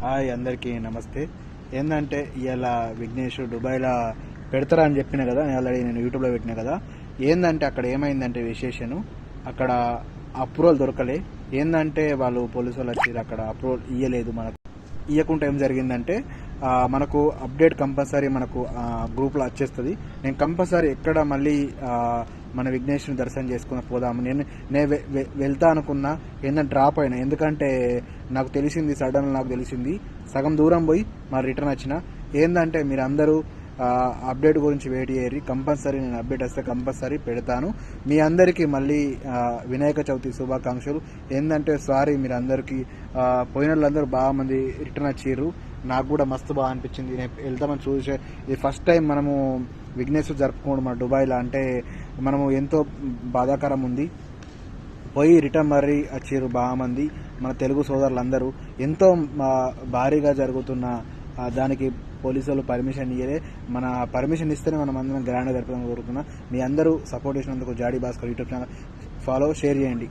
Hi అందరికీ నమస్తే. ఏంటంటే ఇవాళ విఘ్నేష్ దుబాయ్లో పెడతారా అని చెప్పిన కదా, ఆల్రెడీ నేను యూట్యూబ్లో పెట్టినా కదా. ఏంటంటే అక్కడ ఏమైందంటే విశేషను, అక్కడ అప్రూవల్ దొరకలే. ఏంటంటే వాళ్ళు పోలీసు వాళ్ళు వచ్చి అక్కడ అప్రూవల్ ఇవ్వలేదు. మనకు ఇవ్వకుండా ఏం జరిగిందంటే మనకు అప్డేట్ కంపల్సరీ మనకు గ్రూప్లో వచ్చేస్తుంది. నేను కంపల్సరీ ఎక్కడ మళ్ళీ మన విఘ్నేష్ని దర్శనం చేసుకుని పోదాము. నేను వెళ్తా అనుకున్నా, ఏంటంటే డ్రాప్ అయినా. ఎందుకంటే నాకు తెలిసింది, నాకు తెలిసింది సగం దూరం పోయి మరి రిటర్న్ వచ్చిన. ఏంటంటే మీరు అందరూ అప్డేట్ గురించి వెయిట్ చేయరు. కంపల్సరీ నేను అప్డేట్ వస్తే కంపల్సరీ పెడతాను. మీ అందరికీ మళ్ళీ వినాయక చవితి శుభాకాంక్షలు. ఏంటంటే సారీ, మీరు అందరికీ పోయిన వాళ్ళందరూ బాగా మంది రిటర్న్ వచ్చారు. నాకు కూడా మస్తు బాగా అనిపించింది. నేను వెళ్తామని చూసే ఇది ఫస్ట్ టైం మనము విఘ్నేష్ జరుపుకోవడం మన దుబాయ్లో. అంటే మనము ఎంతో బాధాకరం ఉంది. పోయి రిటర్న్ మరీ వచ్చారు బాగా మంది మన తెలుగు సోదరులందరూ. ఎంతో భారీగా జరుగుతున్న దానికి పోలీసు వాళ్ళు పర్మిషన్ ఇయ్యలే. మన పర్మిషన్ ఇస్తేనే మనం అందరం గ్రాండ్గా జరుపుదాం కోరుకున్నాం. మీ అందరూ సపోర్ట్ చేసినందుకు Jadi Bhaskar YouTube channel follow, share చేయండి.